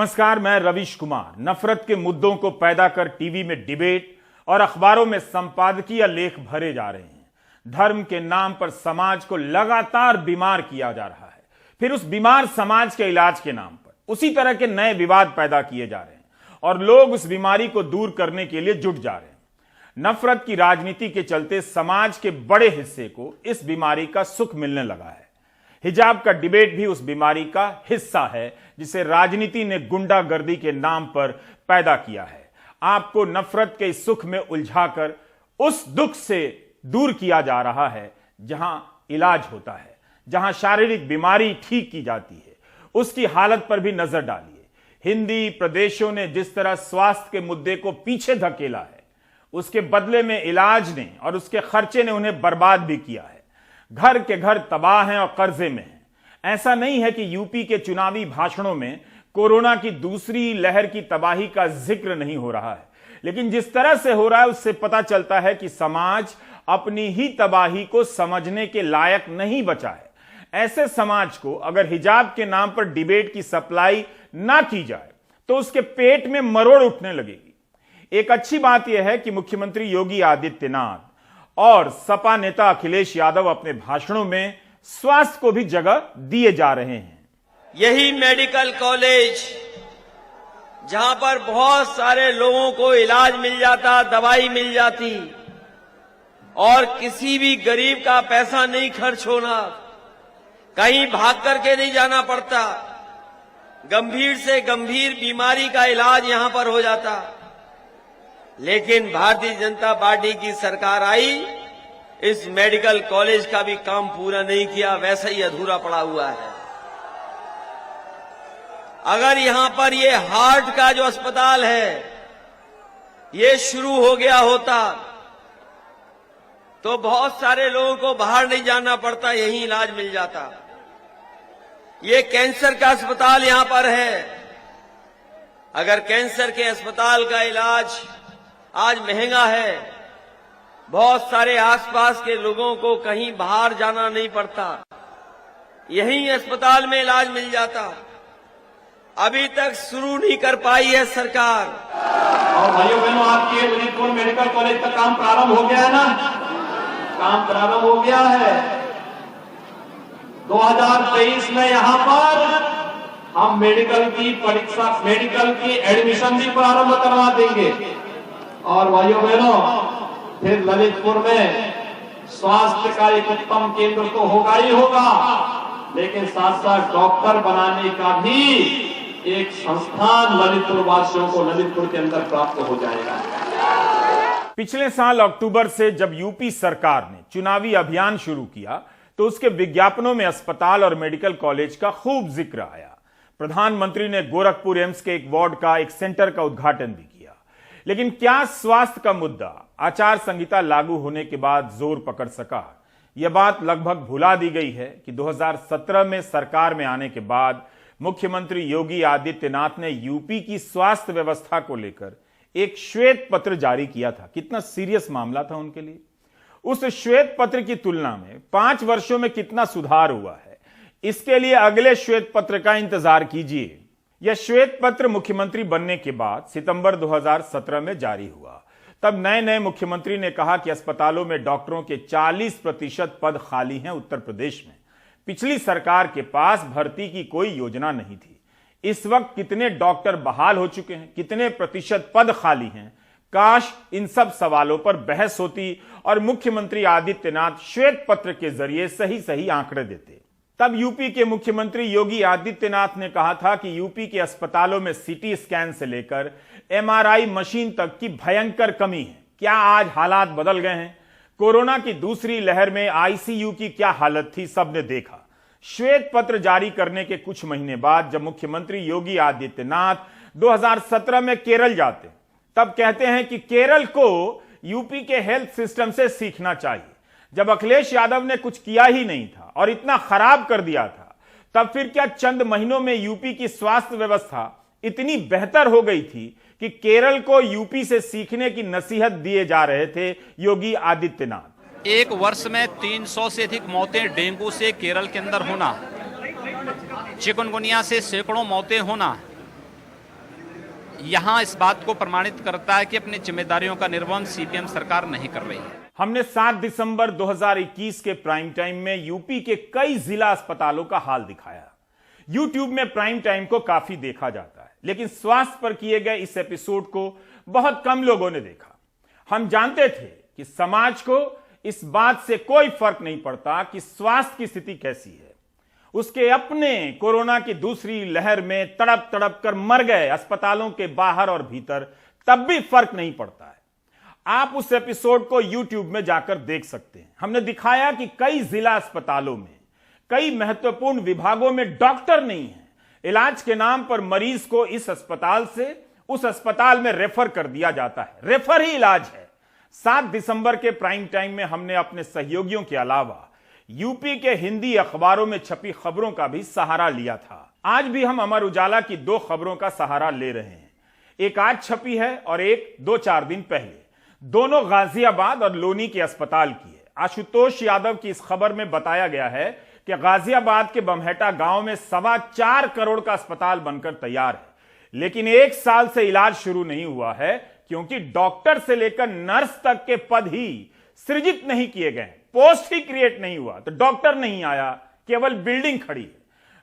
नमस्कार, मैं रवीश कुमार। नफरत के मुद्दों को पैदा कर टीवी में डिबेट और अखबारों में संपादकीय लेख भरे जा रहे हैं। धर्म के नाम पर समाज को लगातार बीमार किया जा रहा है। फिर उस बीमार समाज के इलाज के नाम पर उसी तरह के नए विवाद पैदा किए जा रहे हैं और लोग उस बीमारी को दूर करने के लिए जुट जा रहे हैं। नफरत की राजनीति के चलते समाज के बड़े हिस्से को इस बीमारी का सुख मिलने लगा है। हिजाब का डिबेट भी उस बीमारी का हिस्सा है जिसे राजनीति ने गुंडागर्दी के नाम पर पैदा किया है। आपको नफरत के इस सुख में उलझाकर उस दुख से दूर किया जा रहा है जहां इलाज होता है, जहां शारीरिक बीमारी ठीक की जाती है। उसकी हालत पर भी नजर डालिए। हिंदी प्रदेशों ने जिस तरह स्वास्थ्य के मुद्दे को पीछे धकेला है, उसके बदले में इलाज ने और उसके खर्चे ने उन्हें बर्बाद भी किया है। घर के घर तबाह हैं और कर्जे में हैं। ऐसा नहीं है कि यूपी के चुनावी भाषणों में कोरोना की दूसरी लहर की तबाही का जिक्र नहीं हो रहा है, लेकिन जिस तरह से हो रहा है उससे पता चलता है कि समाज अपनी ही तबाही को समझने के लायक नहीं बचा है। ऐसे समाज को अगर हिजाब के नाम पर डिबेट की सप्लाई ना की जाए तो उसके पेट में मरोड़ उठने लगेगी। एक अच्छी बात यह है कि मुख्यमंत्री योगी आदित्यनाथ और सपा नेता अखिलेश यादव अपने भाषणों में स्वास्थ्य को भी जगह दिए जा रहे हैं। यही मेडिकल कॉलेज जहां पर बहुत सारे लोगों को इलाज मिल जाता, दवाई मिल जाती और किसी भी गरीब का पैसा नहीं खर्च होना, कहीं भाग करके नहीं जाना पड़ता, गंभीर से गंभीर बीमारी का इलाज यहां पर हो जाता। लेकिन भारतीय जनता पार्टी की सरकार आई, इस मेडिकल कॉलेज का भी काम पूरा नहीं किया, वैसा ही अधूरा पड़ा हुआ है। अगर यहां पर ये हार्ट का जो अस्पताल है ये शुरू हो गया होता तो बहुत सारे लोगों को बाहर नहीं जाना पड़ता, यहीं इलाज मिल जाता। ये कैंसर का अस्पताल यहां पर है। अगर कैंसर के अस्पताल का इलाज आज महंगा है, बहुत सारे आसपास के लोगों को कहीं बाहर जाना नहीं पड़ता, यहीं अस्पताल में इलाज मिल जाता। अभी तक शुरू नहीं कर पाई है सरकार। और भाइयों बहनों, आपके ललितपुर मेडिकल कॉलेज का काम प्रारंभ हो गया है ना? काम प्रारंभ हो गया है। 2023 में यहां पर हम मेडिकल की परीक्षा, मेडिकल की एडमिशन भी प्रारंभ करवा देंगे। और भाइयों बहनों, फिर ललितपुर में स्वास्थ्य का एक उत्तम केंद्र तो होगा ही होगा, लेकिन साथ साथ डॉक्टर बनाने का भी एक संस्थान ललितपुर वासियों को ललितपुर के अंदर प्राप्त हो जाएगा। पिछले साल अक्टूबर से जब यूपी सरकार ने चुनावी अभियान शुरू किया तो उसके विज्ञापनों में अस्पताल और मेडिकल कॉलेज का खूब जिक्र आया। प्रधानमंत्री ने गोरखपुर एम्स के एक वार्ड का, एक सेंटर का उद्घाटन भी किया। लेकिन क्या स्वास्थ्य का मुद्दा आचार संहिता लागू होने के बाद जोर पकड़ सका? यह बात लगभग भुला दी गई है कि 2017 में सरकार में आने के बाद मुख्यमंत्री योगी आदित्यनाथ ने यूपी की स्वास्थ्य व्यवस्था को लेकर एक श्वेत पत्र जारी किया था। कितना सीरियस मामला था उनके लिए। उस श्वेत पत्र की तुलना में 5 वर्षों में कितना सुधार हुआ है, इसके लिए अगले श्वेत पत्र का इंतजार कीजिए। यह श्वेत पत्र मुख्यमंत्री बनने के बाद सितंबर 2017 में जारी हुआ। तब नए मुख्यमंत्री ने कहा कि अस्पतालों में डॉक्टरों के 40% पद खाली हैं उत्तर प्रदेश में। पिछली सरकार के पास भर्ती की कोई योजना नहीं थी। इस वक्त कितने डॉक्टर बहाल हो चुके हैं, कितने प्रतिशत पद खाली हैं, काश इन सब सवालों पर बहस होती और मुख्यमंत्री आदित्यनाथ श्वेत पत्र के जरिए सही आंकड़े देते। तब यूपी के मुख्यमंत्री योगी आदित्यनाथ ने कहा था कि यूपी के अस्पतालों में सीटी स्कैन से लेकर एमआरआई मशीन तक की भयंकर कमी है। क्या आज हालात बदल गए हैं? कोरोना की दूसरी लहर में आईसीयू की क्या हालत थी, सबने देखा। श्वेत पत्र जारी करने के कुछ महीने बाद जब मुख्यमंत्री योगी आदित्यनाथ 2017 में केरल जाते, तब कहते हैं कि केरल को यूपी के हेल्थ सिस्टम से सीखना चाहिए। जब अखिलेश यादव ने कुछ किया ही नहीं था और इतना खराब कर दिया था, तब फिर क्या चंद महीनों में यूपी की स्वास्थ्य व्यवस्था इतनी बेहतर हो गई थी कि केरल को यूपी से सीखने की नसीहत दिए जा रहे थे योगी आदित्यनाथ। एक वर्ष में 300 से अधिक मौतें डेंगू से केरल के अंदर होना, चिकनगुनिया से सैकड़ों मौतें होना, यहाँ इस बात को प्रमाणित करता है कि अपनी जिम्मेदारियों का निर्वहन सीपीएम सरकार नहीं कर रही है। हमने 7 दिसंबर 2021 के प्राइम टाइम में यूपी के कई जिला अस्पतालों का हाल दिखाया। यूट्यूब में प्राइम टाइम को काफी देखा जाता है, लेकिन स्वास्थ्य पर किए गए इस एपिसोड को बहुत कम लोगों ने देखा। हम जानते थे कि समाज को इस बात से कोई फर्क नहीं पड़ता कि स्वास्थ्य की स्थिति कैसी है। उसके अपने कोरोना की दूसरी लहर में तड़प तड़प कर मर गए अस्पतालों के बाहर और भीतर, तब भी फर्क नहीं पड़ता है। आप उस एपिसोड को यूट्यूब में जाकर देख सकते हैं। हमने दिखाया कि कई जिला अस्पतालों में, कई महत्वपूर्ण विभागों में डॉक्टर नहीं है। इलाज के नाम पर मरीज को इस अस्पताल से उस अस्पताल में रेफर कर दिया जाता है। रेफर ही इलाज है। 7 दिसंबर के प्राइम टाइम में हमने अपने सहयोगियों के अलावा यूपी के हिंदी अखबारों में छपी खबरों का भी सहारा लिया था। आज भी हम अमर उजाला की 2 खबरों का सहारा ले रहे हैं। एक आज छपी है और एक 2-4 दिन पहले। दोनों गाजियाबाद और लोनी के अस्पताल की है। आशुतोष यादव की इस खबर में बताया गया है कि गाजियाबाद के बमहेटा गांव में 4.25 करोड़ का अस्पताल बनकर तैयार है, लेकिन 1 साल से इलाज शुरू नहीं हुआ है क्योंकि डॉक्टर से लेकर नर्स तक के पद ही सृजित नहीं किए गए, पोस्ट ही क्रिएट नहीं हुआ, तो डॉक्टर नहीं आया, केवल बिल्डिंग खड़ी है।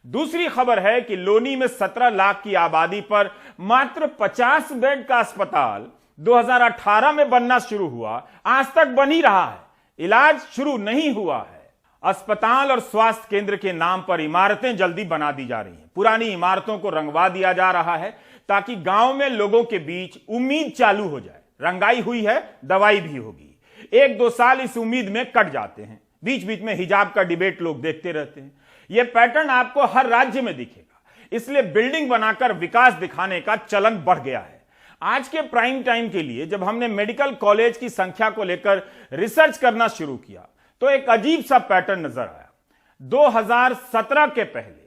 दूसरी खबर है कि लोनी में 17 लाख की आबादी पर मात्र 50 बेड का अस्पताल 2018 में बनना शुरू हुआ, आज तक बन ही रहा है, इलाज शुरू नहीं हुआ है। अस्पताल और स्वास्थ्य केंद्र के नाम पर इमारतें जल्दी बना दी जा रही हैं। पुरानी इमारतों को रंगवा दिया जा रहा है ताकि गांव में लोगों के बीच उम्मीद चालू हो जाए। रंगाई हुई है, दवाई भी होगी। 1-2 साल इस उम्मीद में कट जाते हैं। बीच बीच में हिजाब का डिबेट लोग देखते रहते हैं। यह पैटर्न आपको हर राज्य में दिखेगा, इसलिए बिल्डिंग बनाकर विकास दिखाने का चलन बढ़ गया है। आज के प्राइम टाइम के लिए जब हमने मेडिकल कॉलेज की संख्या को लेकर रिसर्च करना शुरू किया तो एक अजीब सा पैटर्न नजर आया। 2017 के पहले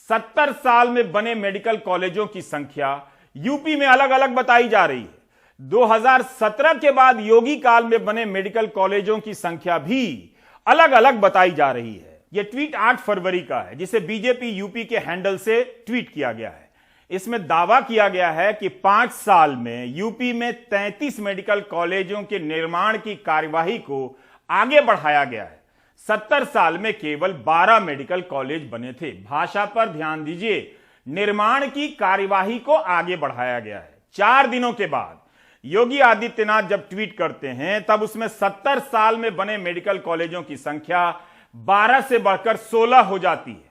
70 साल में बने मेडिकल कॉलेजों की संख्या यूपी में अलग अलग बताई जा रही है। 2017 के बाद योगी काल में बने मेडिकल कॉलेजों की संख्या भी अलग अलग बताई जा रही है। यह ट्वीट 8 फरवरी का है, जिसे बीजेपी यूपी के हैंडल से ट्वीट किया गया है। इसमें दावा किया गया है कि 5 साल में यूपी में 33 मेडिकल कॉलेजों के निर्माण की कार्यवाही को आगे बढ़ाया गया है। 70 साल में केवल 12 मेडिकल कॉलेज बने थे। भाषा पर ध्यान दीजिए, निर्माण की कार्यवाही को आगे बढ़ाया गया है। 4 दिनों के बाद योगी आदित्यनाथ जब ट्वीट करते हैं तब उसमें 70 साल में बने मेडिकल कॉलेजों की संख्या 12 से बढ़कर 16 हो जाती है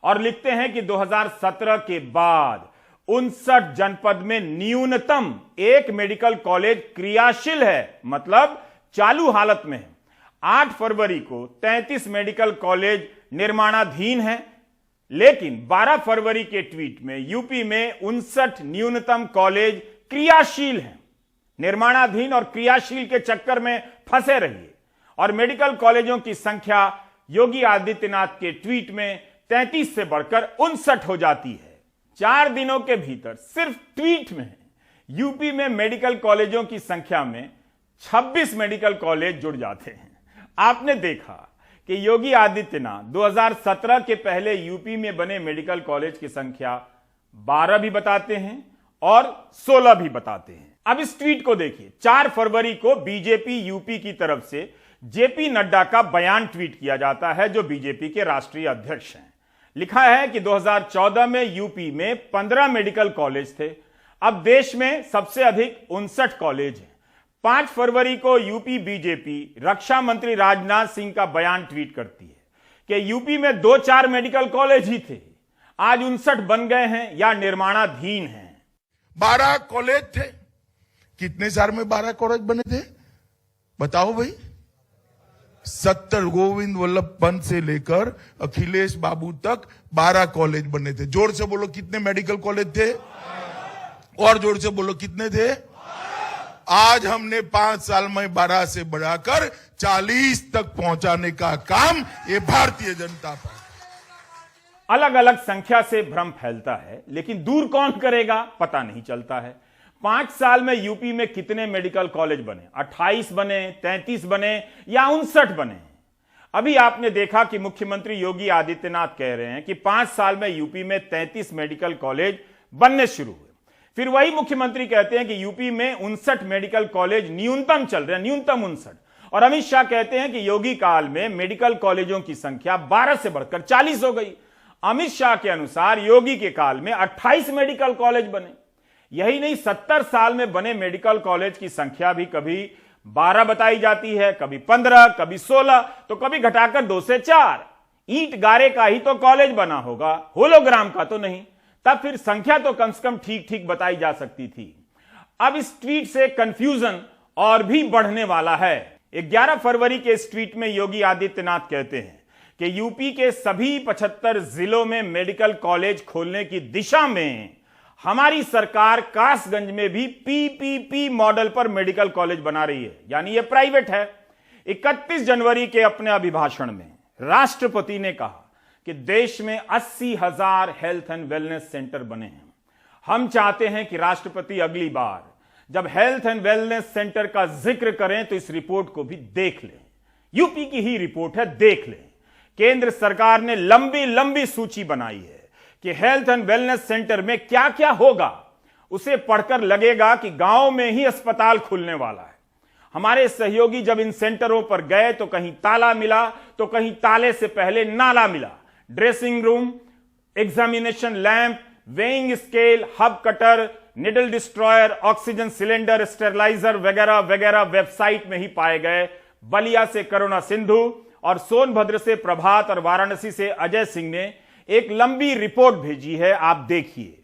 और लिखते हैं कि 2017 के बाद 59 जनपद में न्यूनतम 1 मेडिकल कॉलेज क्रियाशील है, मतलब चालू हालत में है। 8 फरवरी को 33 मेडिकल कॉलेज निर्माणाधीन है, लेकिन 12 फरवरी के ट्वीट में यूपी में 59 न्यूनतम कॉलेज क्रियाशील हैं। निर्माणाधीन और क्रियाशील के चक्कर में फंसे रहिए और मेडिकल कॉलेजों की संख्या योगी आदित्यनाथ के ट्वीट में 33 से बढ़कर 59 हो जाती है। 4 दिनों के भीतर सिर्फ ट्वीट में यूपी में मेडिकल कॉलेजों की संख्या में 26 मेडिकल कॉलेज जुड़ जाते हैं। आपने देखा कि योगी आदित्यनाथ 2017 के पहले यूपी में बने मेडिकल कॉलेज की संख्या 12 भी बताते हैं और 16 भी बताते हैं। अब इस ट्वीट को देखिए। 4 फरवरी को बीजेपी यूपी की तरफ से जेपी नड्डा का बयान ट्वीट किया जाता है, जो बीजेपी के राष्ट्रीय अध्यक्ष हैं। लिखा है कि 2014 में यूपी में 15 मेडिकल कॉलेज थे, अब देश में सबसे अधिक 59 कॉलेज हैं। 5 फरवरी को यूपी बीजेपी रक्षा मंत्री राजनाथ सिंह का बयान ट्वीट करती है कि यूपी में 2-4 मेडिकल कॉलेज ही थे, आज 59 बन गए हैं या निर्माणाधीन हैं। 12 कॉलेज थे। कितने साल में 12 कॉलेज बने थे बताओ भाई? 70 गोविंद वल्लभ पंत से लेकर अखिलेश बाबू तक 12 कॉलेज बने थे। जोर से बोलो कितने मेडिकल कॉलेज थे? और जोर से बोलो कितने थे? आज हमने 5 साल में 12 से बढ़ाकर 40 तक पहुंचाने का काम ये भारतीय जनता पार्टी। अलग अलग संख्या से भ्रम फैलता है, लेकिन दूर कौन करेगा पता नहीं चलता है। 5 साल में यूपी में कितने मेडिकल कॉलेज बने? 28 बने, 33 बने या 59 बने? अभी आपने देखा कि मुख्यमंत्री योगी आदित्यनाथ कह रहे हैं कि 5 साल में यूपी में 33 मेडिकल कॉलेज बनने शुरू हुए। फिर वही मुख्यमंत्री कहते हैं कि यूपी में 59 मेडिकल कॉलेज न्यूनतम चल रहे हैं, न्यूनतम 59। और अमित शाह कहते हैं कि योगी काल में मेडिकल कॉलेजों की संख्या 12 से बढ़कर 40 हो गई। अमित शाह के अनुसार योगी के काल में 28 मेडिकल कॉलेज बने। यही नहीं, 70 साल में बने मेडिकल कॉलेज की संख्या भी कभी 12 बताई जाती है, कभी 15, कभी 16, तो कभी घटाकर 2 से 4। ईंट गारे का ही तो कॉलेज बना होगा, होलोग्राम का तो नहीं। तब फिर संख्या तो कम से कम ठीक ठीक बताई जा सकती थी। अब इस ट्वीट से कंफ्यूजन और भी बढ़ने वाला है। 11 फरवरी के इस ट्वीट में योगी आदित्यनाथ कहते हैं कि यूपी के सभी 75 जिलों में मेडिकल कॉलेज खोलने की दिशा में हमारी सरकार कासगंज में भी पीपीपी मॉडल पर मेडिकल कॉलेज बना रही है, यानी यह प्राइवेट है। 31 जनवरी के अपने अभिभाषण में राष्ट्रपति ने कहा कि देश में 80,000 हेल्थ एंड वेलनेस सेंटर बने हैं। हम चाहते हैं कि राष्ट्रपति अगली बार जब हेल्थ एंड वेलनेस सेंटर का जिक्र करें तो इस रिपोर्ट को भी देख लें। यूपी की ही रिपोर्ट है, देख लें। केंद्र सरकार ने लंबी लंबी सूची बनाई है कि हेल्थ एंड वेलनेस सेंटर में क्या क्या होगा। उसे पढ़कर लगेगा कि गांव में ही अस्पताल खुलने वाला है। हमारे सहयोगी जब इन सेंटरों पर गए तो कहीं ताला मिला तो कहीं ताले से पहले नाला मिला। Dressing room, examination lamp, weighing scale, hub cutter, needle destroyer, oxygen cylinder, steriliser वगैरह वगैरह वेबसाइट में ही पाए गए। बलिया से करुणा सिंधु और सोनभद्र से प्रभात और वाराणसी से अजय सिंह ने एक लंबी रिपोर्ट भेजी है, आप देखिए।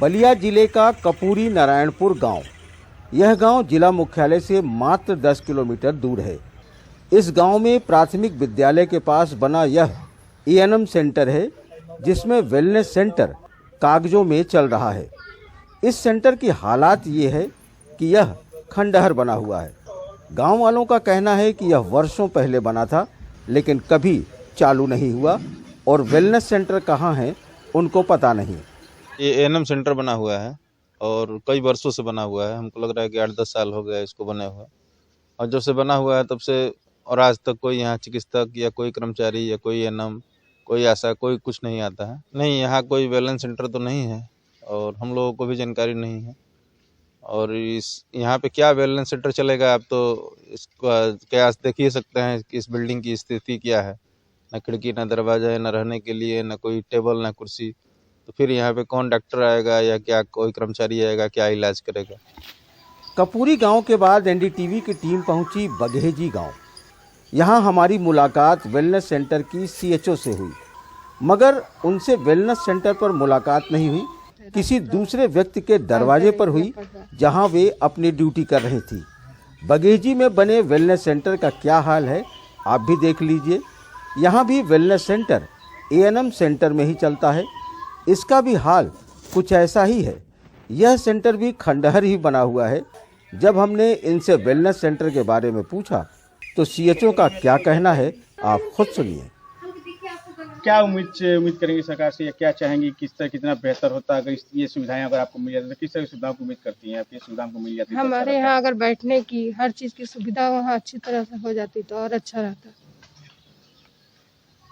बलिया जिले का कपूरी नारायणपुर गांव। यह गांव जिला मुख्यालय से मात्र 10 किलोमीटर दूर है। इस गांव में प्राथमिक विद्यालय के पास बना यह एएनएम सेंटर है, जिसमें वेलनेस सेंटर कागजों में चल रहा है। इस सेंटर की हालात ये है कि यह खंडहर बना हुआ है। गांव वालों का कहना है कि यह वर्षों पहले बना था, लेकिन कभी चालू नहीं हुआ और वेलनेस सेंटर कहाँ है उनको पता नहीं। ये एएनएम सेंटर बना हुआ है और कई वर्षों से बना हुआ है। हमको लग रहा है कि 8-10 साल हो गया इसको बने हुए, और जब से बना हुआ है तब से और आज तक कोई यहाँ चिकित्सक या कोई कर्मचारी या कोई एएनएम, कोई ऐसा कोई कुछ नहीं आता है। नहीं, यहाँ कोई वेलनेस सेंटर तो नहीं है और हम लोगों को भी जानकारी नहीं है। और इस यहाँ पे क्या वेलनेस सेंटर चलेगा, आप तो इसका क्या देख ही सकते हैं कि इस बिल्डिंग की स्थिति क्या है। न खिड़की, न दरवाजा है, न रहने के लिए, न कोई टेबल, न कुर्सी। तो फिर यहाँ पे कौन डॉक्टर आएगा या क्या कोई कर्मचारी आएगा, क्या इलाज करेगा। कपूरी गांव के बाद एनडीटीवी की टीम पहुंची बघेजी गांव। यहां हमारी मुलाकात वेलनेस सेंटर की सीएचओ से हुई, मगर उनसे वेलनेस सेंटर पर मुलाकात नहीं हुई, किसी दूसरे व्यक्ति के दरवाजे पर हुई जहां वे अपनी ड्यूटी कर रही थी। बघेजी में बने वेलनेस सेंटर का क्या हाल है आप भी देख लीजिए। यहाँ भी वेलनेस सेंटर एएनएम सेंटर में ही चलता है। इसका भी हाल कुछ ऐसा ही है। यह सेंटर भी खंडहर ही बना हुआ है। जब हमने इनसे वेलनेस सेंटर के बारे में पूछा तो सीएचओ का क्या कहना है आप खुद सुनिए। क्या उम्मीद करेंगे सरकार से, या क्या चाहेंगे, किस तरह कितना बेहतर होता अगर ये सुविधाएं अगर आपको मिल जाती तो किस तरह की सुविधाओं की उम्मीद करती हैं आप, ये सुविधाओं को मिल जाती? हमारे यहाँ अगर बैठने की हर चीज की सुविधा वहाँ अच्छी तरह से हो जाती तो और अच्छा रहता।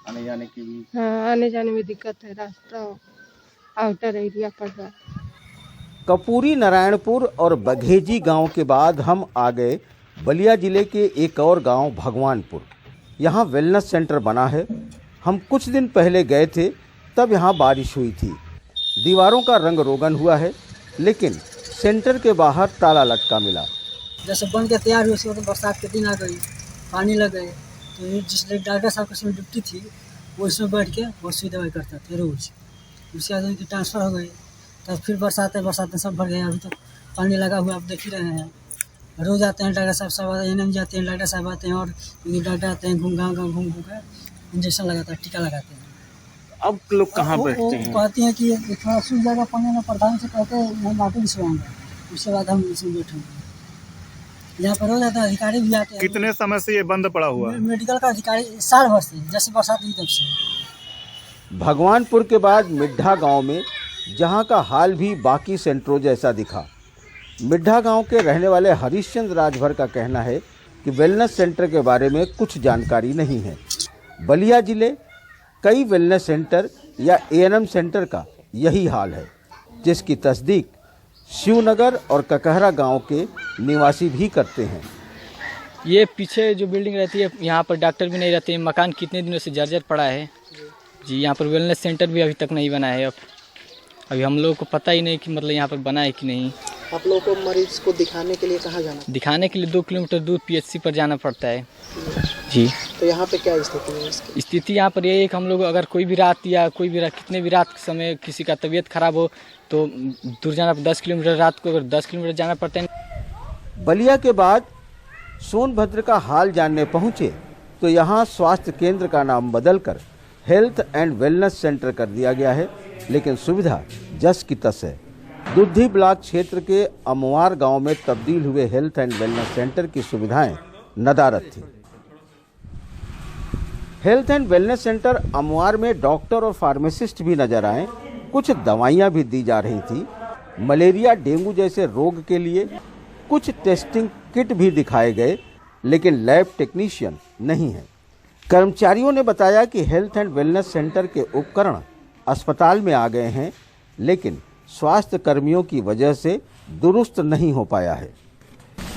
आने जाने की भी? हाँ, आने जाने में दिक्कत है, रास्ता आउटर एरिया पड़ रहा है। कपूरी नारायणपुर और बघेजी गांव के बाद हम आ गए बलिया जिले के एक और गांव भगवानपुर। यहाँ वेलनेस सेंटर बना है। हम कुछ दिन पहले गए थे, तब यहाँ बारिश हुई थी। दीवारों का रंग रोगन हुआ है, लेकिन सेंटर के बाहर ताला लटका मिला। जैसे बन के तैयार हुई, उसके बाद बरसात के दिन आ गई, पानी लग गए, तो जिस डॉक्टर साहब की उसमें ड्यूटी थी वो इसमें बैठ के बहुत सी दवाई करता थे रोज। उसके बाद उनकी ट्रांसफ़र हो गई, तब फिर बरसात में सब भर गए। अभी तो पानी लगा हुआ आप देख ही रहे हैं। रोज आते हैं डॉक्टर साहब, सब एएनएम जाते हैं, डॉक्टर साहब आते हैं और डॉक्टर आते हैं, घूम घूम कर इंजेक्शन लगाता है, टीका लगाते हैं। अब लोग कहाँ बैठते हैं? कहते हैं कि थोड़ा सूख जाएगा पानी में, प्रधान से कहते हैं हम माटी बिछवाएंगे, उसके बाद हम इसमें बैठेंगे। यहाँ पर हो जाता है, अधिकारी भी आते हैं। कितने समय से ये बंद पड़ा हुआ है? मेडिकल का अधिकारी साल भर से, जैसे बरसात हुई तब से। भगवानपुर के बाद मिड्ढा गांव में, जहां का हाल भी बाकी सेंटरों जैसा दिखा। मिड्ढा गांव के रहने वाले हरीशचंद्र राजभर का कहना है कि वेलनेस सेंटर के बारे में कुछ जानकारी नहीं है। बलिया जिले कई वेलनेस सेंटर या एएनएम सेंटर का यही हाल है, जिसकी तस्दीक शिवनगर और ककहरा गांव के निवासी भी करते हैं। ये पीछे जो बिल्डिंग रहती है, यहाँ पर डॉक्टर भी नहीं रहते हैं। मकान कितने दिनों से जर्जर पड़ा है जी। यहाँ पर वेलनेस सेंटर भी अभी तक नहीं बना है। अभी हम लोगों को पता ही नहीं कि मतलब यहाँ पर बना है कि नहीं। आप लोगों को मरीज को दिखाने के लिए कहाँ जाना? दिखाने के लिए 2 किलोमीटर दूर PHC पर जाना पड़ता है जी। तो यहाँ पे क्या स्थिति है इसकी? स्थिति यहाँ पर ये है कि हम लोग अगर कोई भी रात या कितने भी रात के समय किसी का तबीयत खराब हो तो दूर जाना, 10 किलोमीटर रात को अगर 10 किलोमीटर जाना पड़ता है। बलिया के बाद सोनभद्र का हाल जानने पहुंचे तो यहाँ स्वास्थ्य केंद्र का नाम बदलकर हेल्थ एंड वेलनेस सेंटर कर दिया गया है, लेकिन सुविधा जस की तस है। दुद्धी ब्लॉक क्षेत्र के अमवार गांव में तब्दील हुए हेल्थ एंड वेलनेस सेंटर की सुविधाएं नदारद थी। हेल्थ एंड वेलनेस सेंटर अमवार में डॉक्टर और फार्मासिस्ट भी नजर आए। कुछ दवाइयां भी दी जा रही थी। मलेरिया, डेंगू जैसे रोग के लिए कुछ टेस्टिंग किट भी दिखाए गए, लेकिन लैब टेक्नीशियन नहीं है। कर्मचारियों ने बताया कि हेल्थ एंड वेलनेस सेंटर के उपकरण अस्पताल में आ गए हैं, लेकिन स्वास्थ्य कर्मियों की वजह से दुरुस्त नहीं हो पाया है।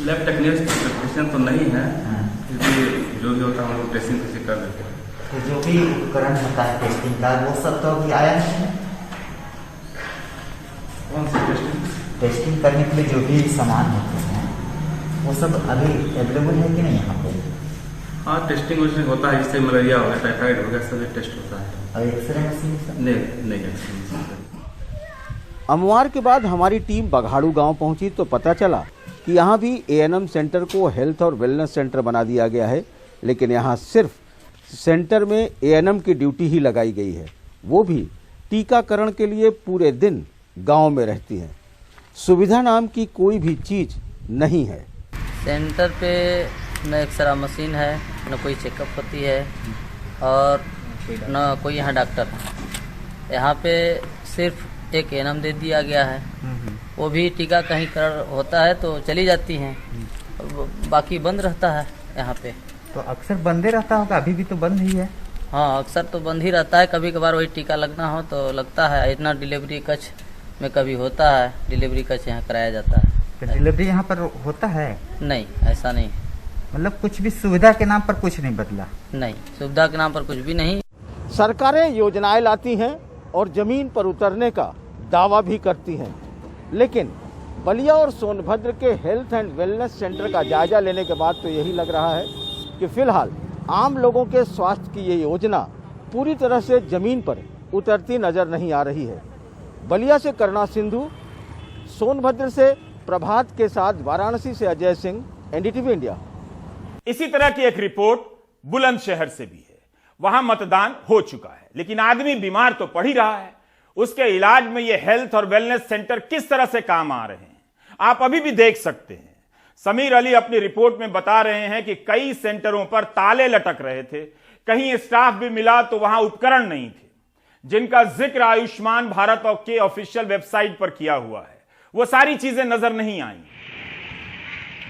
लैब टेक्नीशियन तो नहीं है, क्योंकि जो भी होता है हम लोग टेस्टिंग कैसे कर देते हैं। तो जो भी उपकरण होता है टेस्टिंग का, वो सब तो अभी आया नहीं है। कौन सी टेस्टिंग? टेस्टिंग करने के लिए जो भी सामान होते हैं वो सब अभी अवेलेबल है कि नहीं यहाँ पे? हाँ, टेस्टिंग वेस्टिंग होता है, इससे मलेरिया हो गया, टाइफाइड हो गया, सभी टेस्ट होता है। और एक्सरे मशीन? नहीं एक्सरे। अमवार के बाद हमारी टीम बघाड़ू गांव पहुंची तो पता चला कि यहाँ भी ANM सेंटर को हेल्थ और वेलनेस सेंटर बना दिया गया है, लेकिन यहाँ सिर्फ सेंटर में ANM की ड्यूटी ही लगाई गई है। वो भी टीकाकरण के लिए पूरे दिन गांव में रहती हैं। सुविधा नाम की कोई भी चीज नहीं है। सेंटर पे न एक्सरा मशीन है, न कोई चेकअप होती है और न कोई यहाँ डॉक्टर। यहाँ पे सिर्फ एक ANM दे दिया गया है, वो भी टीका कहीं कर होता है तो चली जाती हैं, बाकी बंद रहता है यहाँ पे। तो अक्सर बंदे रहता होगा, अभी भी तो बंद ही है। हाँ, अक्सर तो बंद ही रहता है। कभी कभार वही टीका लगना हो तो लगता है। इतना डिलीवरी कक्ष में कभी होता है, डिलीवरी कक्ष यहाँ कराया जाता है। तो डिलीवरी यहाँ पर होता है? नहीं, ऐसा नहीं। मतलब कुछ भी सुविधा के नाम पर कुछ नहीं बदला? नहीं, सुविधा के नाम पर कुछ भी नहीं। सरकारें योजनाएं लाती हैं और जमीन पर उतरने का दावा भी करती हैं, लेकिन बलिया और सोनभद्र के हेल्थ एंड वेलनेस सेंटर का जायजा लेने के बाद तो यही लग रहा है कि फिलहाल आम लोगों के स्वास्थ्य की ये योजना पूरी तरह से जमीन पर उतरती नजर नहीं आ रही है। बलिया से करुणा सिंधु, सोनभद्र से प्रभात के साथ वाराणसी से अजय सिंह, NDTV इंडिया। इसी तरह की एक रिपोर्ट बुलंदशहर से भी है। वहां मतदान हो चुका है, लेकिन आदमी बीमार तो पड़ ही रहा है। उसके इलाज में ये हेल्थ और वेलनेस सेंटर किस तरह से काम आ रहे हैं, आप अभी भी देख सकते हैं। समीर अली अपनी रिपोर्ट में बता रहे हैं कि कई सेंटरों पर ताले लटक रहे थे, कहीं स्टाफ भी मिला तो वहां उपकरण नहीं थे, जिनका जिक्र आयुष्मान भारत के ऑफिशियल वेबसाइट पर किया हुआ है। वो सारी चीजें नजर नहीं आई।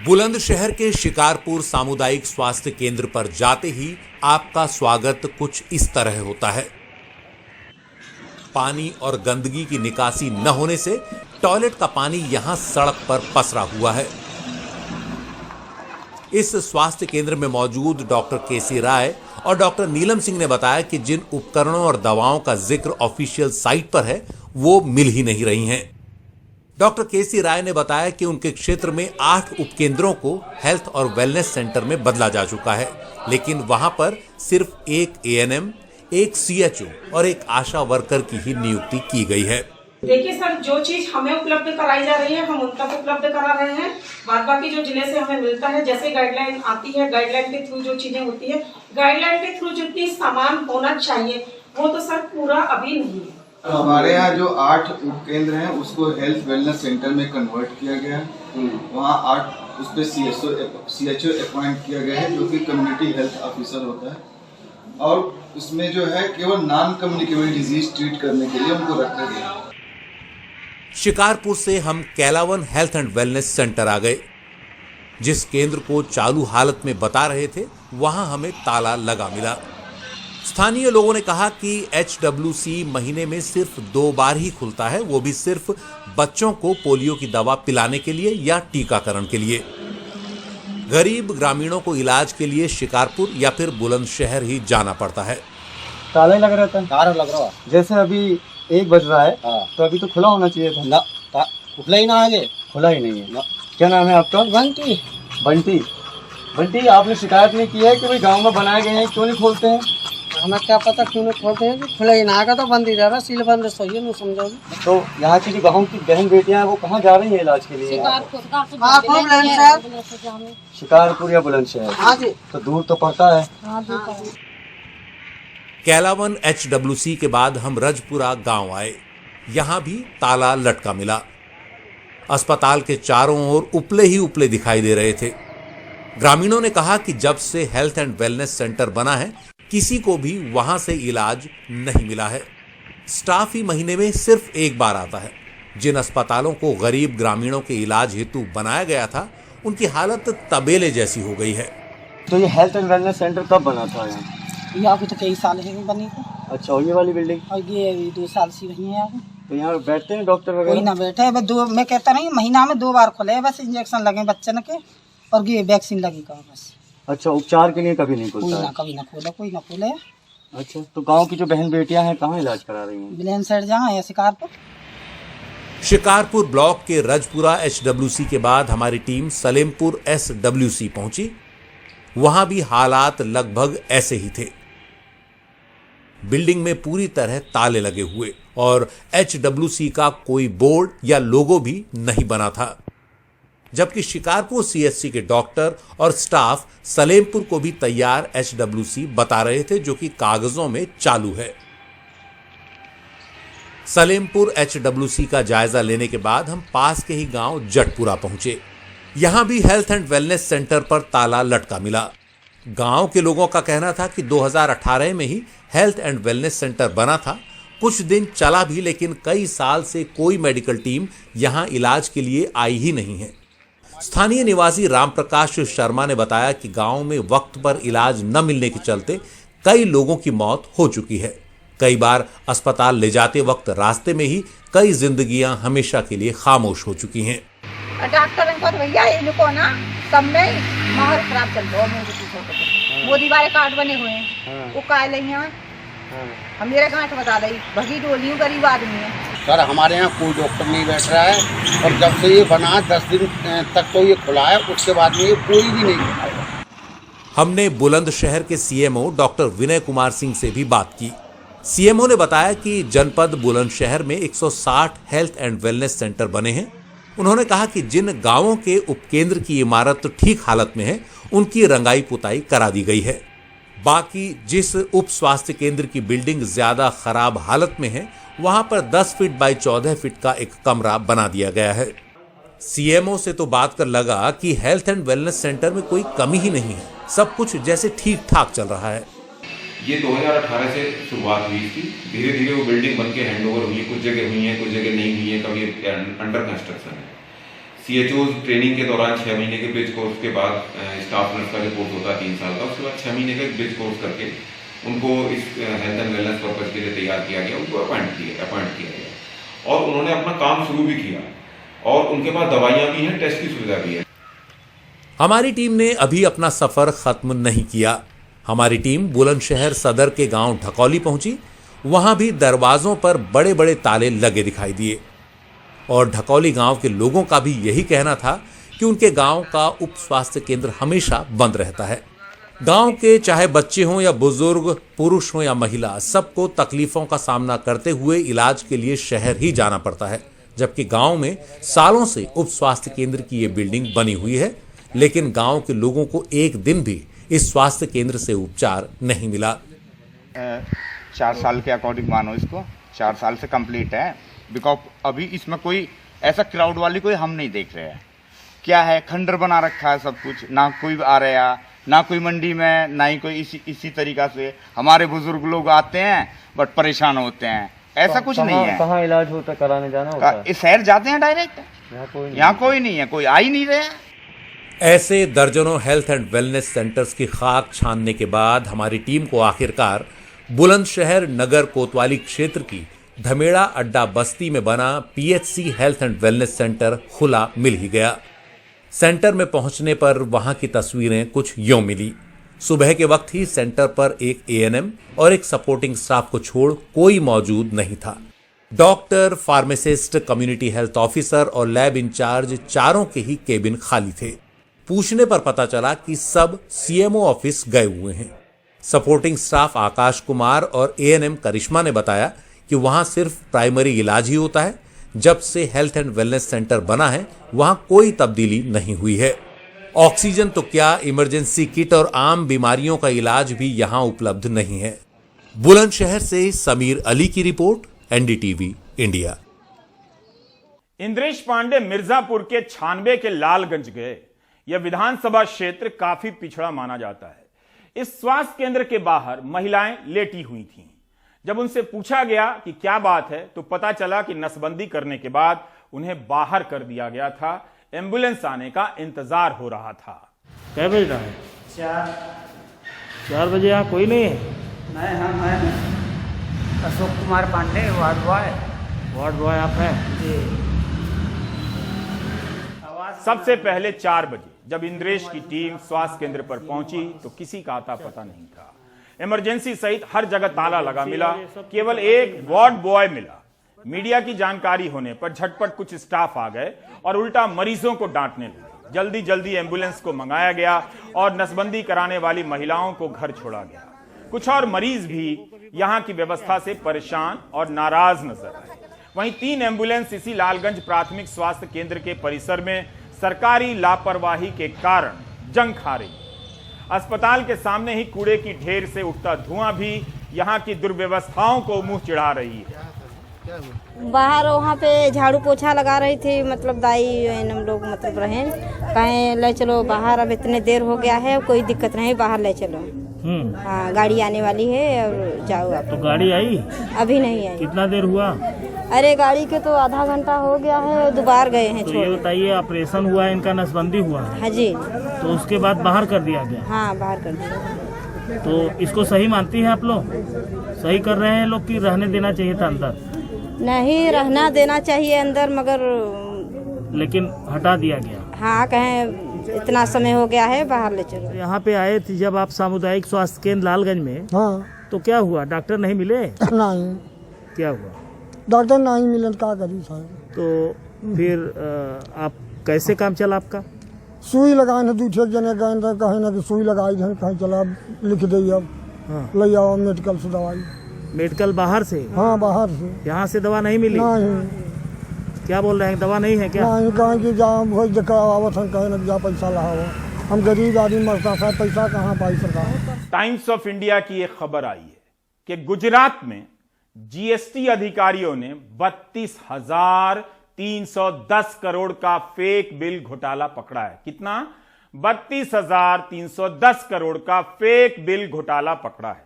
बुलंदशहर के शिकारपुर सामुदायिक स्वास्थ्य केंद्र पर जाते ही आपका स्वागत कुछ इस तरह होता है। पानी और गंदगी की निकासी न होने से टॉयलेट का पानी यहां सड़क पर पसरा हुआ है। इस स्वास्थ्य केंद्र में मौजूद डॉक्टर केसी राय और डॉक्टर नीलम सिंह ने बताया कि जिन उपकरणों और दवाओं का जिक्र ऑफिशियल साइट पर है वो मिल ही नहीं रही हैं। डॉक्टर केसी राय ने बताया कि उनके क्षेत्र में 8 उपकेंद्रों को हेल्थ और वेलनेस सेंटर में बदला जा चुका है, लेकिन वहां पर सिर्फ एक ANM, एक CHO और एक आशा वर्कर की ही नियुक्ति की गई है। देखिए सर, जो चीज हमें उपलब्ध कराई जा रही है हम उन तक उपलब्ध करा रहे हैं। बाद बाकी जो जिले से हमें मिलता है, जैसे गाइडलाइन आती है, गाइडलाइन के थ्रू जो चीजें होती है, गाइडलाइन के थ्रू जितनी सामान होना चाहिए वो तो सर पूरा अभी नहीं है। हमारे यहाँ जो 8 उपकेंद्र हैं उसको हेल्थ वेलनेस सेंटर में कन्वर्ट किया गया है। वहाँ 8 उस पर CHO अपॉइंट किया गया है, जो कि कम्युनिटी हेल्थ ऑफिसर होता है, और उसमें जो है केवल नॉन कम्युनिकेबल डिजीज ट्रीट करने के लिए उनको रखा गया है। शिकारपुर से हम कैलावन हेल्थ एंड वेलनेस सेंटर आ गए। जिस केंद्र को चालू हालत में बता रहे थे वहां हमें ताला लगा मिला। स्थानीय लोगों ने कहा कि HWC महीने में सिर्फ 2 बार ही खुलता है, वो भी सिर्फ बच्चों को पोलियो की दवा पिलाने के लिए या टीकाकरण के लिए। गरीब ग्रामीणों को इलाज के लिए शिकारपुर या फिर बुलंदशहर ही जाना पड़ता है। ताला लग रहा था, ताला लग रहा है। जैसे अभी 1 बज रहा है तो अभी तो खुला होना चाहिए था ना, खुला ही ना, आगे खुला ही नहीं है ना। क्या नाम है आपका? बंटी। बंटी, बंटी आपने शिकायत नहीं की है कि भाई गांव में बनाए गए हैं, क्यों नहीं खोलते हैं? हमें क्या पता क्यों नहीं खोलते हैं, खुला ही ना, आगा तो बंद ही रह रहा, सील बंद सही नहीं समझोगे। तो यहाँ की जो गाँव की बहन बेटियां हैं वो कहाँ जा रही हैं इलाज के लिए? शिकारपुर या बुलंदशहर। हाँ जी। तो दूर तो पड़ता है। कैलावन HWC के बाद हम रजपुरा गांव आए। यहां भी ताला लटका मिला। अस्पताल के चारों ओर उपले ही उपले दिखाई दे रहे थे। ग्रामीणों ने कहा कि जब से हेल्थ एंड वेलनेस सेंटर बना है, किसी को भी वहां से इलाज नहीं मिला है। स्टाफ ही महीने में सिर्फ 1 बार आता है। जिन अस्पतालों को गरीब ग्रामीणों के इलाज हेतु बनाया गया था, उनकी हालत तबेले जैसी हो गई है। तो ये हेल्थ एंड वेलनेस सेंटर कब बना था यहाँ? ये अभी तो कई साल है बनी थी। अच्छा, और ये वाली बिल्डिंग? और ये 2 साल से वही है। तो यहाँ बैठते हैं डॉक्टर वगैरह? कोई ना बैठे है, बस मैं कहता नहीं, महीना में 2 बार खुले है, बस इंजेक्शन लगे बच्चन के और ये वैक्सीन लगी का बस। अच्छा, उपचार के लिए कभी नहीं खुलता? कोई ना, कभी ना खोले, कोई ना खोले। अच्छा, तो गांव की जो बहन बेटियां हैं कहाँ इलाज करा रही हैं? बुलंदशहर जहाँ या शिकारपुर। शिकारपुर ब्लॉक के रजपुरा HWC के बाद हमारी टीम सलेमपुर SWC पहुंची। वहां भी हालात लगभग ऐसे ही थे। बिल्डिंग में पूरी तरह ताले लगे हुए और HWC का कोई बोर्ड या लोगो भी नहीं बना था, जबकि शिकारपुर CHC के डॉक्टर और स्टाफ सलेमपुर को भी तैयार HWC बता रहे थे, जो कि कागजों में चालू है। सलेमपुर HWC का जायजा लेने के बाद हम पास के ही गांव जटपुरा पहुंचे। यहां भी हेल्थ एंड वेलनेस सेंटर पर ताला लटका मिला। गांव के लोगों का कहना था कि 2018 में ही हेल्थ एंड वेलनेस सेंटर बना था। कुछ दिन चला भी, लेकिन कई साल से कोई मेडिकल टीम यहां इलाज के लिए आई ही नहीं है। स्थानीय निवासी रामप्रकाश शर्मा ने बताया कि गांव में वक्त पर इलाज न मिलने के चलते कई लोगों की मौत हो चुकी है। कई बार अस्पताल ले जाते वक्त रास्ते में ही कई जिंदगियां हमेशा के लिए खामोश हो चुकी हैं। डॉक्टर को भैया इनको ना सब में माहौल खराब चल रहा है। मोदी वाले कार्ड बने हुए हैं, वो का ले हम मेरे गांठ बता रही भगी डोली हूँ, गरीब आदमी है। सर हमारे यहाँ कोई डॉक्टर नहीं बैठ रहा है और जब से ये बना 10 दिन तक तो ये खुला है, उसके बाद में ये कोई भी नहीं खुला। हमने बुलंदशहर के CMO डॉक्टर विनय कुमार सिंह से भी बात की। CMO ने बताया कि जनपद बुलंदशहर में 160 हेल्थ एंड वेलनेस सेंटर बने हैं। उन्होंने कहा कि जिन गांवों के उपकेंद्र की इमारत ठीक हालत में है, उनकी रंगाई पुताई करा दी गई है। बाकी जिस उप स्वास्थ्य केंद्र की बिल्डिंग ज्यादा खराब हालत में है, वहां पर 10 फीट बाई 14 फीट का एक कमरा बना दिया गया है। CMO से तो बात कर लगा कि हेल्थ एंड वेलनेस सेंटर में कोई कमी ही नहीं है, सब कुछ जैसे ठीक ठाक चल रहा है। ये 2018 से शुरुआत हुई थी, धीरे धीरे वो बिल्डिंग बन के हैंडओवर हुई है। कुछ जगह हुई है, कुछ जगह नहीं हुई है, कभी अंडर कंस्ट्रक्शन है। CHOs ट्रेनिंग के दौरान 6 महीने के ब्रिज कोर्स के बाद स्टाफ नर्स का जो कोर्स होता है 3 साल का, उसके बाद 6 महीने का एक ब्रिज कोर्स करके उनको इस हेल्थ एंड वेलनेस पर्पज के लिए तैयार किया गया, उनको अपॉइंट किया गया और उन्होंने अपना काम शुरू भी किया और उनके पास दवाइयाँ भी हैं, टेस्ट की सुविधा भी है। हमारी टीम ने अभी अपना सफर खत्म नहीं किया। हमारी टीम बुलंदशहर सदर के गांव ढकौली पहुंची। वहां भी दरवाजों पर बड़े बड़े ताले लगे दिखाई दिए और ढकौली गांव के लोगों का भी यही कहना था कि उनके गांव का उप स्वास्थ्य केंद्र हमेशा बंद रहता है। गांव के चाहे बच्चे हों या बुजुर्ग, पुरुष हों या महिला, सबको तकलीफों का सामना करते हुए इलाज के लिए शहर ही जाना पड़ता है, जबकि गांव में सालों से उप स्वास्थ्य केंद्र की ये बिल्डिंग बनी हुई है, लेकिन गांव के लोगों को एक दिन भी इस स्वास्थ्य केंद्र से उपचार नहीं मिला। 4 साल के अकॉर्डिंग मानो इसको, 4 साल से कंप्लीट है। बिकॉज अभी इसमें कोई ऐसा क्राउड वाली कोई हम नहीं देख रहे हैं। क्या है, खंडर बना रखा है सब कुछ, ना कोई आ रहा, ना कोई मंडी में, ना ही कोई इसी तरीका से हमारे बुजुर्ग लोग आते हैं बट परेशान होते हैं। ऐसा कुछ नहीं है। कहाँ इलाज होता, कराने जाना होता है? इस शहर जाते हैं डायरेक्ट, यहाँ कोई नहीं है, कोई आ ही नहीं रहे। ऐसे दर्जनों हेल्थ एंड वेलनेस सेंटर्स की खाक छानने के बाद हमारी टीम को आखिरकार बुलंदशहर नगर कोतवाली क्षेत्र की धमेड़ा अड्डा बस्ती में बना PHC health and wellness centre खुला मिल ही गया। सेंटर में पहुंचने पर वहां की तस्वीरें कुछ यूं मिली। सुबह के वक्त ही सेंटर पर एक एएनएम और एक सपोर्टिंग स्टाफ को छोड़ कोई मौजूद नहीं था। Doctor, pharmacist, community health officer और लैब इंचार्ज चारों के ही केबिन खाली थे। पूछने पर पता चला कि सब सीएमओ ऑफिस गए हुए हैं। सपोर्टिंग स्टाफ आकाश कुमार और एएनएम करिश्मा ने बताया कि वहां सिर्फ प्राइमरी इलाज ही होता है। जब से हेल्थ एंड वेलनेस सेंटर बना है वहां कोई तब्दीली नहीं हुई है। ऑक्सीजन तो क्या, इमरजेंसी किट और आम बीमारियों का इलाज भी यहां उपलब्ध नहीं है। बुलंदशहर से समीर अली की रिपोर्ट, एनडीटीवी इंडिया। इंद्रेश पांडे मिर्जापुर के 96 के लालगंज गए। यह विधानसभा क्षेत्र काफी पिछड़ा माना जाता है। इस स्वास्थ्य केंद्र के बाहर महिलाएं लेटी हुई थीं। जब उनसे पूछा गया कि क्या बात है तो पता चला कि नसबंदी करने के बाद उन्हें बाहर कर दिया गया था। एम्बुलेंस आने का इंतजार हो रहा था। क्या बज रहा है? 4 बजे। यहाँ कोई नहीं है? नहीं, हम हैं Ashok Kumar Pandey, ward boy. Ward boy आप हैं? जी। सबसे पहले 4 बजे जब इंद्रेश की टीम स्वास्थ्य केंद्र पर पहुंची तो किसी का आता पता नहीं था। इमरजेंसी सहित हर जगह ताला लगा मिला। केवल एक वार्ड बॉय मिला। मीडिया की जानकारी होने पर झटपट कुछ स्टाफ आ गए और उल्टा मरीजों को डांटने लगे। जल्दी जल्दी एम्बुलेंस को मंगाया गया और नसबंदी कराने वाली महिलाओं को घर छोड़ा गया। कुछ और मरीज भी यहां की व्यवस्था से परेशान और नाराज नजर आए। वहीं 3 एम्बुलेंस इसी लालगंज प्राथमिक स्वास्थ्य केंद्र के परिसर में सरकारी लापरवाही के कारण जंग खा रही। अस्पताल के सामने ही कूड़े की ढेर से उठता धुआं भी यहाँ की दुर्व्यवस्थाओं को मुंह चिढ़ा रही है। बाहर वहाँ पे झाड़ू पोछा लगा रही थी, मतलब दाई हम लोग मतलब रहे कहें ले चलो बाहर, अब इतने देर हो गया है, कोई दिक्कत नहीं, बाहर ले चलो। हाँ, गाड़ी आने वाली है और जाओ आप। तो गाड़ी आई? अभी नहीं आई। कितना देर हुआ? अरे गाड़ी के तो आधा घंटा हो गया है, दोबारा गए हैं। तो ये बताइए, ऑपरेशन हुआ है इनका, नसबंदी हुआ है? हाँ जी। तो उसके बाद बाहर कर दिया गया? हाँ, बाहर कर दिया। तो इसको सही मानती है आप लोग? सही कर रहे हैं लोग कि रहने देना चाहिए था अंदर? नहीं, रहना देना चाहिए अंदर, मगर लेकिन हटा दिया गया। हाँ, कहें इतना समय हो गया है, बाहर ले चलो। यहाँ पे आए थे जब आप सामुदायिक स्वास्थ्य केंद्र लालगंज में? हाँ। तो क्या हुआ, डॉक्टर नहीं मिले? नहीं। क्या हुआ? डॉक्टर नहीं मिले, क्या करी साहब? तो फिर आप कैसे काम चला आपका? सुई लगाए ना, दूसरे जने गए थे, कहे ना कि सुई लगाई है, कहीं चला लिख दे, अब ले आओ मेडिकल से दवाई। मेडिकल बाहर से? हाँ, बाहर से। यहाँ से दवा नहीं मिली? नहीं। क्या बोल रहे हैं, दवा नहीं है क्या? नहीं, कहें कि जाओ भोज देखा आवत हम, कहे ना जा पैसा लाओ, हम गरीब आदमी मरता है, पैसा कहाँ पाई सरकार। टाइम्स ऑफ इंडिया की एक खबर आई है कि गुजरात में जीएसटी अधिकारियों ने 32,310 करोड़ का फेक बिल घोटाला पकड़ा है। कितना? 32,310 करोड़ का फेक बिल घोटाला पकड़ा है।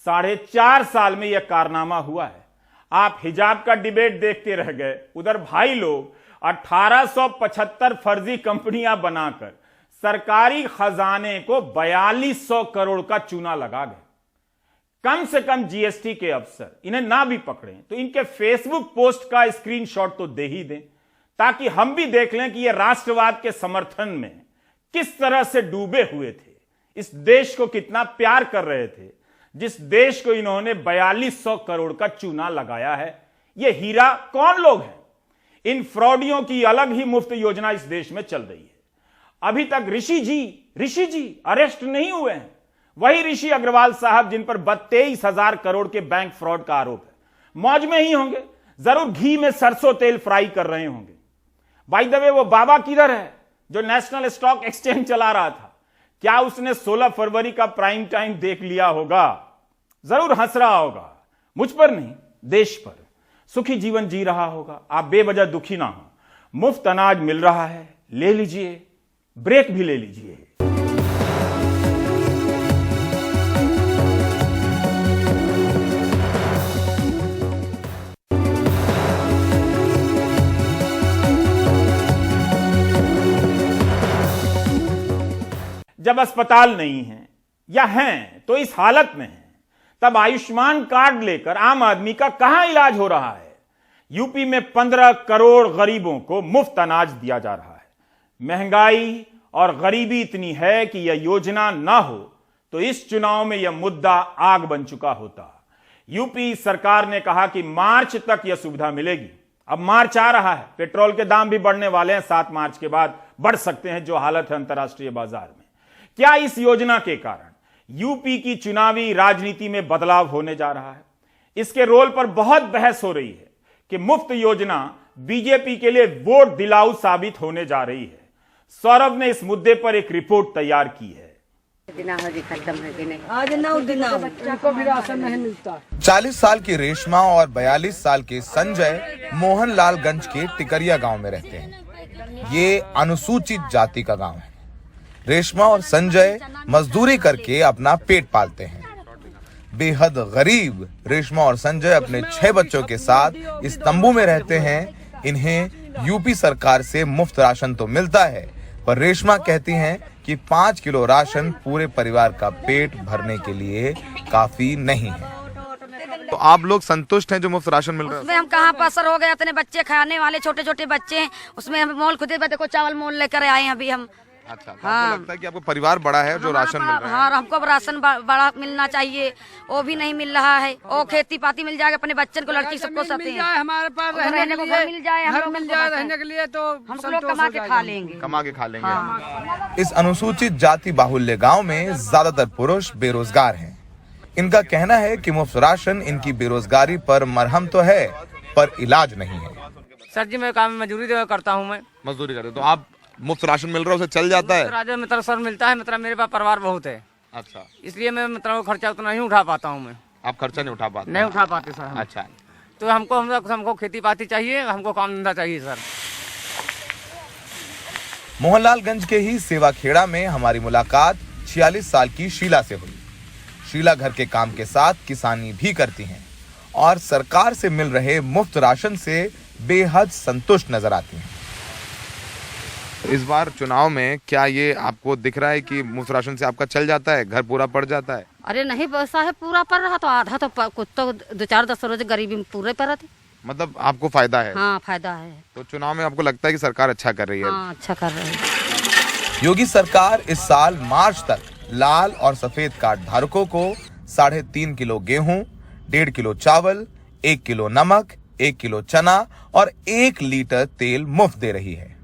4.5 साल में यह कारनामा हुआ है। आप हिजाब का डिबेट देखते रह गए, उधर भाई लोग 1875 फर्जी कंपनियां बनाकर सरकारी खजाने को 4200 करोड़ का चूना लगा गए। कम से कम जीएसटी के अफसर इन्हें ना भी पकड़ें तो इनके फेसबुक पोस्ट का स्क्रीनशॉट तो दे ही दें, ताकि हम भी देख लें कि ये राष्ट्रवाद के समर्थन में किस तरह से डूबे हुए थे, इस देश को कितना प्यार कर रहे थे, जिस देश को इन्होंने 4200 करोड़ का चूना लगाया है। ये हीरा कौन लोग हैं? इन फ्रॉडियों की अलग ही मुफ्त योजना इस देश में चल रही है। अभी तक ऋषि जी अरेस्ट नहीं हुए हैं। वही ऋषि अग्रवाल साहब जिन पर 23,000 करोड़ के बैंक फ्रॉड का आरोप है, मौज में ही होंगे, जरूर घी में सरसों तेल फ्राई कर रहे होंगे। बाय द वे, वो बाबा किधर है जो नेशनल स्टॉक एक्सचेंज चला रहा था? क्या उसने 16 फरवरी का प्राइम टाइम देख लिया होगा? जरूर हंस रहा होगा, मुझ पर नहीं, देश पर। सुखी जीवन जी रहा होगा। आप बेवजह दुखी ना हो। मुफ्त अनाज मिल रहा है, ले लीजिए, ब्रेक भी ले लीजिए। जब अस्पताल नहीं है या हैं तो इस हालत में है, तब आयुष्मान कार्ड लेकर आम आदमी का कहां इलाज हो रहा है? यूपी में 15 करोड़ गरीबों को मुफ्त अनाज दिया जा रहा है। महंगाई और गरीबी इतनी है कि यह योजना ना हो तो इस चुनाव में यह मुद्दा आग बन चुका होता। यूपी सरकार ने कहा कि मार्च तक यह सुविधा मिलेगी। अब मार्च आ रहा है, पेट्रोल के दाम भी बढ़ने वाले हैं, 7 मार्च के बाद बढ़ सकते हैं, जो हालत है अंतर्राष्ट्रीय बाजार में। क्या इस योजना के कारण यूपी की चुनावी राजनीति में बदलाव होने जा रहा है? इसके रोल पर बहुत बहस हो रही है कि मुफ्त योजना बीजेपी के लिए वोट दिलाऊ साबित होने जा रही है। सौरभ ने इस मुद्दे पर एक रिपोर्ट तैयार की है। आज उनको भी राशन नहीं मिलता। 40 साल की रेशमा और 42 साल के संजय मोहनलालगंज के टिकरिया गांव में रहते हैं। ये अनुसूचित जाति का गांव है। रेशमा और संजय मजदूरी करके अपना पेट पालते हैं। बेहद गरीब रेशमा और संजय अपने 6 बच्चों के साथ इस तंबू में रहते हैं। इन्हें यूपी सरकार से मुफ्त राशन तो मिलता है, पर रेशमा कहती हैं कि 5 किलो राशन पूरे परिवार का पेट भरने के लिए काफी नहीं है। तो आप लोग संतुष्ट हैं जो मुफ्त राशन मिल रहा है? उसमें हम कहाँ पसर हो गए, इतने बच्चे खाने वाले छोटे छोटे बच्चे हैं, उसमें हम मोल खुदे देखो चावल मोल लेकर आए हैं अभी हम। अच्छा, तो आपको लगता है कि आपको परिवार बड़ा है जो राशन मिल रहा है? हाँ, हमको राशन बड़ा मिलना चाहिए, वो भी नहीं मिल रहा है। वो खेती पाती मिल जाएगा, अपने बच्चन को लड़की सबको साथे हमारे पास रहने को घर मिल जाए, घर मिल जाए रहने के लिए, तो हम लोग कमा के खा लेंगे। कमा के खा लेंगे। इस अनुसूचित जाति बाहुल्य गांव में ज्यादातर पुरुष बेरोजगार हैं। इनका कहना है कि मुफ्त राशन इनकी बेरोजगारी पर मरहम तो है, पर इलाज नहीं है। सर जी मैं काम मजदूरी करता हूँ। मैं मजदूरी करते, तो आप मुफ्त राशन मिल रहा है उसे चल जाता है? राजा मतलब सर मिलता है, मतलब मेरे पास परिवार बहुत है। अच्छा, इसलिए मैं मतलब खर्चा उतना नहीं उठा पाता हूँ। मैं आप खर्चा नहीं उठा पाते? नहीं उठा पाते सर। अच्छा, तो हमको खेती पाती चाहिए, हमको काम धंधा चाहिए सर। मोहनलालगंज के ही सेवाखेड़ा में हमारी मुलाकात 46 साल की शीला से हुई। शीला घर के काम के साथ किसानी भी करती हैं और सरकार से मिल रहे मुफ्त राशन से बेहद संतुष्ट नजर आती हैं। इस बार चुनाव में क्या ये आपको दिख रहा है कि मुफ्त राशन से आपका चल जाता है, घर पूरा पड़ जाता है? अरे नहीं, वैसा है पूरा पड़ रहा, तो आधा तो कुछ तो 2-4-10 रोज गरीबी में पूरे पड़ रही। मतलब आपको फायदा है? हाँ, फायदा है। तो चुनाव में आपको लगता है कि सरकार अच्छा कर रही है? हाँ, अच्छा कर रही है। योगी सरकार इस साल मार्च तक लाल और सफेद कार्ड धारकों को 3.5 किलो गेहूं, 1.5 किलो चावल, 1 किलो नमक, 1 किलो चना और 1 लीटर तेल मुफ्त दे रही है।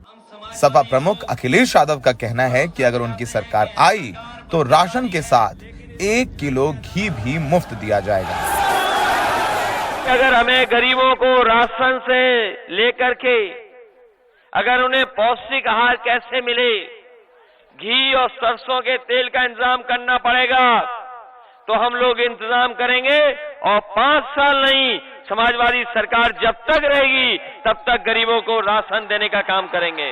सपा प्रमुख अखिलेश यादव का कहना है कि अगर उनकी सरकार आई तो राशन के साथ 1 किलो घी भी मुफ्त दिया जाएगा। अगर हमें गरीबों को राशन से लेकर के अगर उन्हें पौष्टिक आहार कैसे मिले, घी और सरसों के तेल का इंतजाम करना पड़ेगा, तो हम लोग इंतजाम करेंगे और 5 साल नहीं, समाजवादी सरकार जब तक रहेगी तब तक गरीबों को राशन देने का काम करेंगे।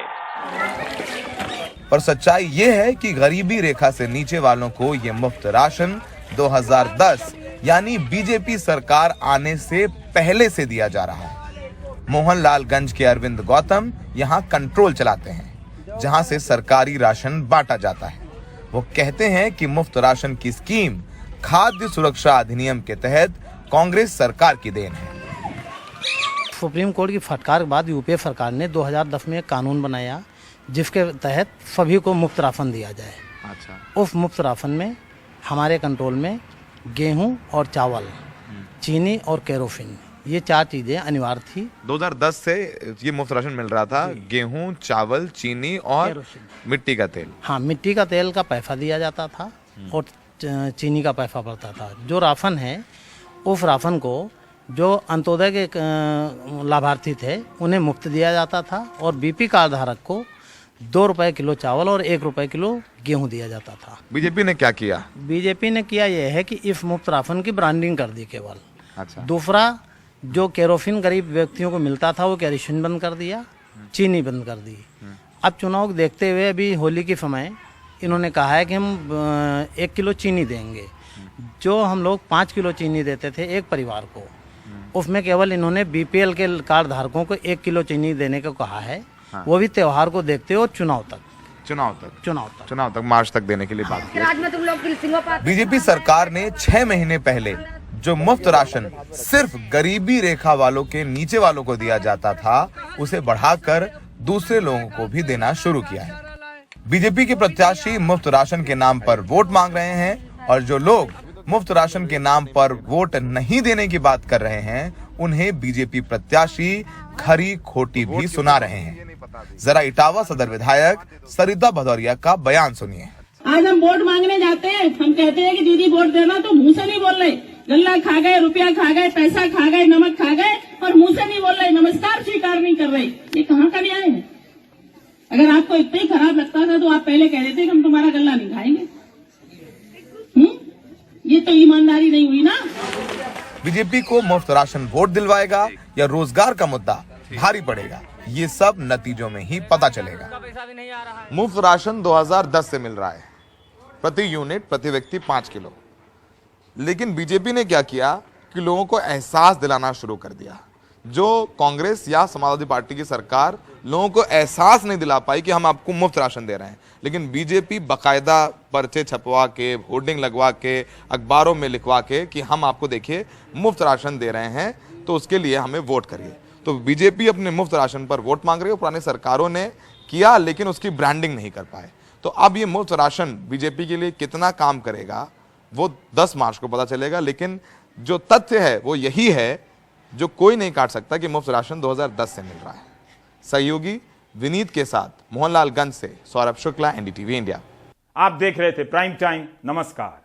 पर सच्चाई ये है कि गरीबी रेखा से नीचे वालों को ये मुफ्त राशन 2010 यानी बीजेपी सरकार आने से पहले से दिया जा रहा है। मोहनलालगंज के अरविंद गौतम यहाँ कंट्रोल चलाते हैं, जहाँ से सरकारी राशन बांटा जाता है। वो कहते हैं कि मुफ्त राशन की स्कीम खाद्य सुरक्षा अधिनियम के तहत कांग्रेस सरकार की देन है। सुप्रीम कोर्ट की फटकार के बाद यूपीए सरकार ने 2010 में एक कानून बनाया जिसके तहत सभी को मुफ्त राशन दिया जाए। अच्छा। उस मुफ्त राशन में हमारे कंट्रोल में गेहूं और चावल, चीनी और केरोसिन, ये 4 चीजें अनिवार्य थी। 2010 से ये मुफ्त राशन मिल रहा था, गेहूं, चावल, चीनी और मिट्टी का तेल। हाँ, मिट्टी का तेल का पैसा दिया जाता था और चीनी का पैसा पड़ता था। जो राशन है उस राशन को जो अंत्योदय के लाभार्थी थे उन्हें मुफ्त दिया जाता था और बीपी कार्ड धारक को 2 रुपए किलो चावल और 1 रुपए किलो गेहूं दिया जाता था। बीजेपी ने क्या किया? बीजेपी ने किया यह है कि इस मुफ्त राशन की ब्रांडिंग कर दी केवल। अच्छा। दूसरा, जो केरोसिन गरीब व्यक्तियों को मिलता था वो केरोसिन बंद कर दिया, चीनी बंद कर दी। अब चुनाव को देखते हुए अभी होली के समय इन्होंने कहा है कि हम 1 किलो चीनी देंगे। जो हम लोग 5 किलो चीनी देते थे एक परिवार को, उसमें केवल इन्होंने बीपीएल के कार्ड धारकों को 1 किलो चीनी देने को कहा है। हाँ। वो भी त्योहार को देखते हुए और चुनाव तक। चुनाव तक मार्च तक देने के लिए बात की। आज में तुम लोग बीजेपी सरकार ने 6 महीने पहले जो मुफ्त राशन सिर्फ गरीबी रेखा वालों के नीचे वालों को दिया जाता था, उसे बढ़ाकर दूसरे लोगों को भी देना शुरू किया है। बीजेपी के प्रत्याशी मुफ्त राशन के नाम पर वोट मांग रहे हैं और जो लोग मुफ्त राशन के नाम पर वोट नहीं देने की बात कर रहे हैं, उन्हें बीजेपी प्रत्याशी खरी खोटी भी सुना रहे हैं। जरा इटावा सदर विधायक सरिता भदौरिया का बयान सुनिए। आज हम वोट मांगने जाते हैं, हम कहते हैं कि दीदी वोट देना, तो मुंह से नहीं बोल रहे, गल्ला खा गए, रुपया खा गए, पैसा खा गए, नमक खा गए और मुंह से नहीं बोल रहे, नमस्कार स्वीकार नहीं कर रहे। ये कहाँ का न्याय है? अगर आपको इतना ही खराब लगता था तो आप पहले कह देते कि हम तुम्हारा गल्ला नहीं खाएंगे। ये तो ईमानदारी नहीं हुई ना। बीजेपी को मुफ्त राशन वोट दिलवाएगा या रोजगार का मुद्दा भारी पड़ेगा, ये सब नतीजों में ही पता चलेगा। मुफ्त राशन 2010 से मिल रहा है, प्रति यूनिट प्रति व्यक्ति 5 किलो। लेकिन बीजेपी ने क्या किया कि लोगों को एहसास दिलाना शुरू कर दिया। जो कांग्रेस या समाजवादी पार्टी की सरकार लोगों को एहसास नहीं दिला पाई कि हम आपको मुफ्त राशन दे रहे हैं, लेकिन बीजेपी बकायदा पर्चे छपवा के, होर्डिंग लगवा के, अखबारों में लिखवा के कि हम आपको देखिए मुफ्त राशन दे रहे हैं, तो उसके लिए हमें वोट करिए। तो बीजेपी अपने मुफ्त राशन पर वोट मांग रही है। पुरानी सरकारों ने किया लेकिन उसकी ब्रांडिंग नहीं कर पाए। तो अब ये मुफ्त राशन बीजेपी के लिए कितना काम करेगा वो 10 मार्च को पता चलेगा। लेकिन जो तथ्य है वो यही है जो कोई नहीं काट सकता कि मुफ्त राशन 2010 से मिल रहा है। सहयोगी विनीत के साथ मोहनलालगंज से सौरभ शुक्ला, एनडीटीवी इंडिया। आप देख रहे थे प्राइम टाइम। नमस्कार।